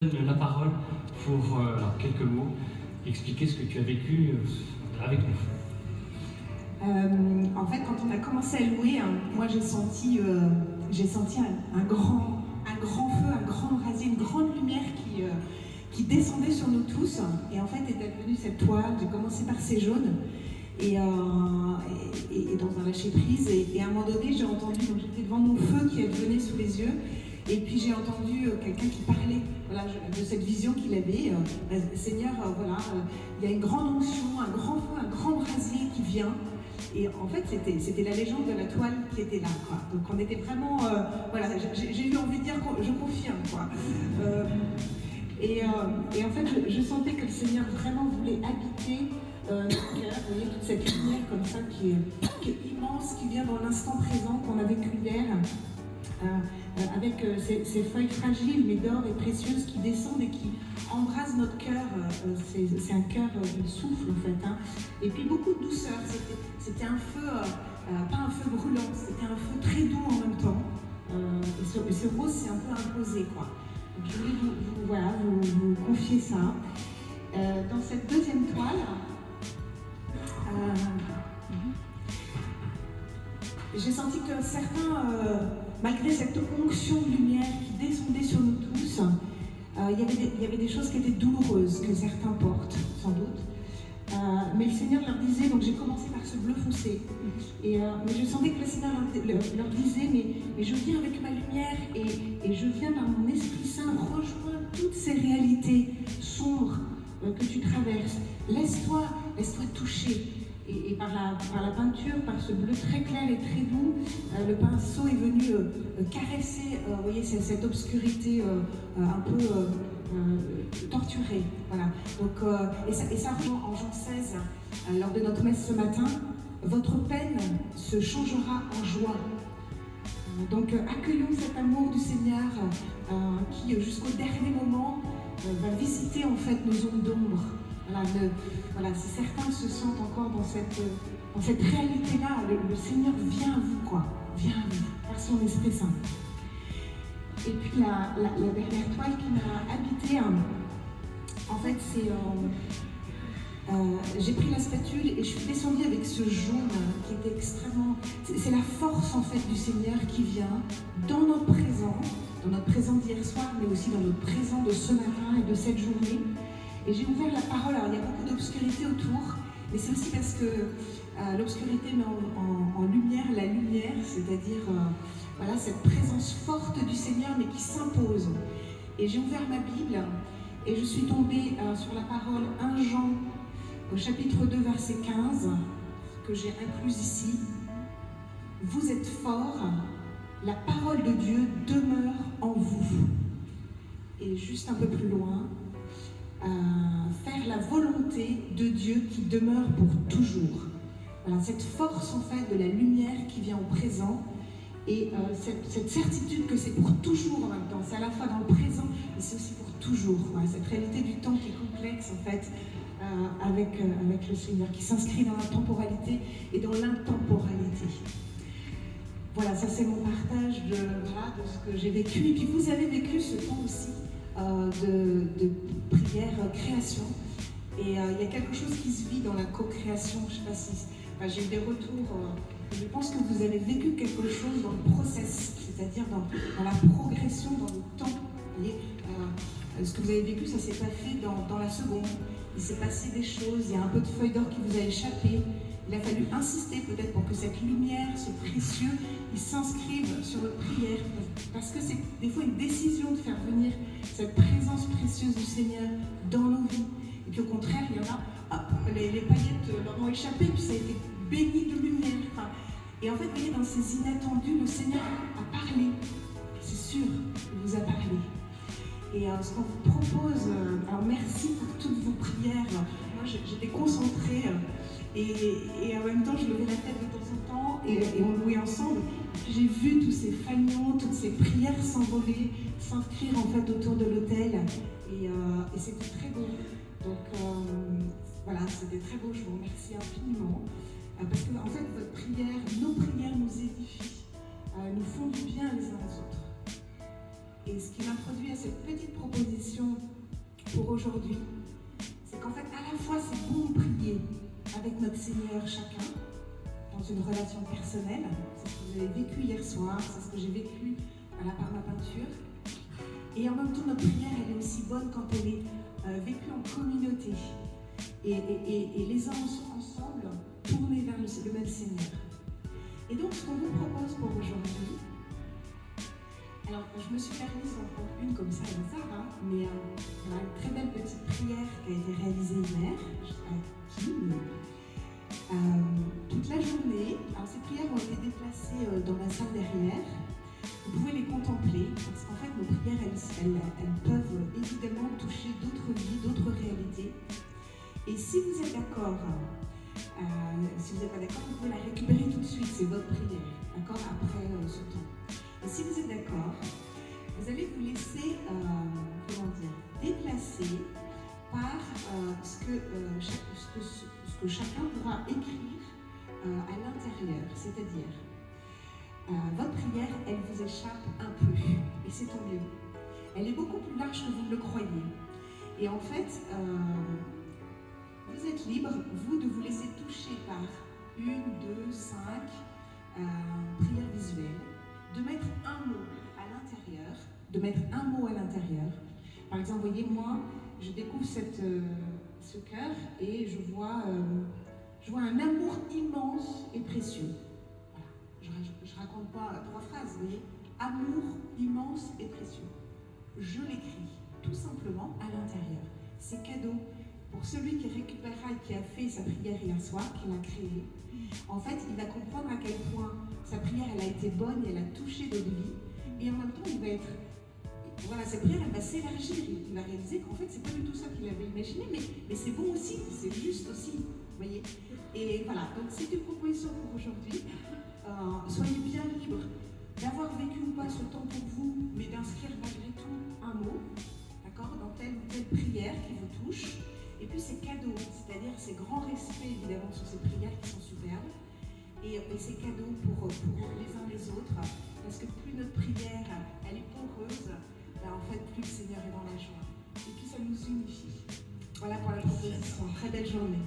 La parole pour quelques mots, expliquer ce que tu as vécu avec nous. En fait, quand on a commencé à louer, moi j'ai senti un grand feu, un grand brasier, une grande lumière qui descendait sur nous tous. Et en fait, est venue cette toile. J'ai commencé par ces jaunes et dans un lâcher prise. Et à un moment donné, j'ai entendu, donc j'étais devant mon feu qui venait sous les yeux. Et puis j'ai entendu quelqu'un qui parlait de cette vision qu'il avait. Seigneur, il y a une grande onction, un grand feu, un grand brasier qui vient. Et en fait, c'était la légende de la toile qui était là, quoi. Donc on était vraiment... j'ai eu envie de dire, je confirme, quoi. Et en fait, je sentais que le Seigneur vraiment voulait habiter notre cœur. Vous voyez, toute cette lumière comme ça qui est immense, qui vient dans l'instant présent qu'on a vécu hier. Avec ces feuilles fragiles mais d'or et précieuses qui descendent et qui embrasent notre cœur. C'est un cœur de souffle en fait. Et puis beaucoup de douceur. C'était un feu, pas un feu brûlant, c'était un feu très doux en même temps. Et ce rose s'est un peu imposé, quoi. Donc, je voulais vous confier ça. Dans cette deuxième toile, j'ai senti que certains, malgré cette onction de lumière qui descendait sur nous tous, il y avait des choses qui étaient douloureuses, que certains portent, sans doute. Mais le Seigneur leur disait, donc j'ai commencé par ce bleu foncé, mais je sentais que le Seigneur leur disait, mais je viens avec ma lumière et je viens dans mon Esprit Saint rejoindre toutes ces réalités sombres que tu traverses. Laisse-toi toucher. Et par la peinture, par ce bleu très clair et très doux, le pinceau est venu caresser, vous voyez, cette obscurité un peu torturée. Voilà. Donc, et ça rejoint en Jean 16, lors de notre messe ce matin, votre peine se changera en joie. Donc, accueillons cet amour du Seigneur qui, jusqu'au dernier moment, va visiter en fait nos zones d'ombre. Si certains se sentent encore dans cette réalité-là, le Seigneur vient à vous, quoi. Vient à vous, par son Esprit Saint. Et puis la dernière toile qui m'a habité, en fait, c'est... j'ai pris la spatule et je suis descendue avec ce jaune qui était extrêmement... C'est la force, en fait, du Seigneur qui vient dans notre présent d'hier soir, mais aussi dans notre présent de ce matin et de cette journée. Et j'ai ouvert la parole. Alors il y a beaucoup d'obscurité autour, mais c'est aussi parce que l'obscurité met en lumière la lumière, c'est-à-dire cette présence forte du Seigneur, mais qui s'impose. Et j'ai ouvert ma Bible et je suis tombée sur la parole 1 Jean, au chapitre 2, verset 15, que j'ai incluse ici. Vous êtes forts, la parole de Dieu demeure en vous. Et juste un peu plus loin, faire la volonté de Dieu qui demeure pour toujours. Voilà, cette force en fait de la lumière qui vient au présent et cette certitude que c'est pour toujours en même temps. C'est à la fois dans le présent mais c'est aussi pour toujours. Voilà, cette réalité du temps qui est complexe en fait avec le Seigneur, qui s'inscrit dans la temporalité et dans l'intemporalité. Voilà, ça c'est mon partage de ce que j'ai vécu. Et puis vous avez vécu ce temps aussi de prière, création. Et il y a quelque chose qui se vit dans la co-création. Je ne sais pas si... j'ai eu des retours. Je pense que vous avez vécu quelque chose dans le process, c'est-à-dire dans la progression, dans le temps. Vous voyez, ce que vous avez vécu, ça ne s'est pas fait dans la seconde. Il s'est passé des choses, il y a un peu de feuille d'or qui vous a échappé. Il a fallu insister peut-être pour que cette lumière, ce précieux, il s'inscrive sur votre prière. Parce que c'est des fois une décision de faire venir cette présence précieuse du Seigneur dans nos vies. Et puis au contraire, il y en a, les paillettes leur ont échappé, puis ça a été béni de lumière. Et en fait, vous voyez, dans ces inattendus, le Seigneur a parlé. C'est sûr, il vous a parlé. Et ce qu'on vous propose, alors merci pour toutes vos prières. Moi, j'étais concentrée. Et en même temps, je levais la tête de temps en temps et on louait ensemble. J'ai vu tous ces fanions, toutes ces prières s'envoler, s'inscrire en fait autour de l'autel. Et c'était très beau. Donc c'était très beau. Je vous remercie infiniment. Parce que en fait, votre prière, nos prières nous édifient, nous font du bien les uns aux autres. Et ce qui m'introduit à cette petite proposition pour aujourd'hui, c'est qu'en fait, à la fois, c'est bon de prier avec notre Seigneur chacun, dans une relation personnelle. C'est ce que vous avez vécu hier soir, c'est ce que j'ai vécu par ma peinture. Et en même temps, notre prière, elle est aussi bonne quand elle est vécue en communauté. Et les uns ensemble, tournés vers le même Seigneur. Et donc, ce qu'on vous propose pour aujourd'hui, alors je me suis permise d'en prendre une comme ça, mais on a une très belle petite prière qui a été réalisée hier, je sais pas qui, mais toute la journée. Alors ces prières ont été déplacées dans la salle derrière. Vous pouvez les contempler, parce qu'en fait nos prières, elles peuvent évidemment toucher d'autres vies, d'autres réalités. Et si vous êtes d'accord, si vous n'êtes pas d'accord, vous pouvez la récupérer tout de suite, c'est votre prière, d'accord, après ce temps. Et si vous êtes d'accord, vous allez vous laisser, déplacer par ce que chacun pourra écrire à l'intérieur, c'est-à-dire votre prière, elle vous échappe un peu, et c'est tant mieux. Elle est beaucoup plus large que vous ne le croyez. Et en fait, vous êtes libre, vous, de vous laisser toucher par 1, 2, 5 prières visuelles, de mettre un mot à l'intérieur, Par exemple, vous voyez, moi, je découvre ce cœur et je vois un amour immense et précieux. Voilà. Je ne raconte pas 3 phrases, vous voyez. Amour immense et précieux. Je l'écris tout simplement à l'intérieur. C'est cadeau pour celui qui récupérera et qui a fait sa prière hier soir, qui l'a créée. En fait, il va comprendre à quel point sa prière, elle a été bonne et elle a touché d'autres vies. Et en même temps, il va être... Voilà, sa prière, elle va s'élargir. Il va réaliser qu'en fait, c'est pas du tout ça qu'il avait imaginé, mais c'est bon aussi, c'est juste aussi. Vous voyez. Et voilà, donc c'est une proposition pour aujourd'hui. Soyez bien libres d'avoir vécu ou pas ce temps pour vous, mais d'inscrire malgré tout un mot, d'accord, dans telle ou telle prière qui vous touche. Et puis c'est cadeau, c'est-à-dire c'est grand respect évidemment sur ces prières qui sont superbes. Et c'est cadeau pour les uns les autres, parce que plus notre prière elle est poreuse, ben en fait plus le Seigneur est dans la joie. Et puis ça nous unifie. Voilà pour la proposition. Très belle journée.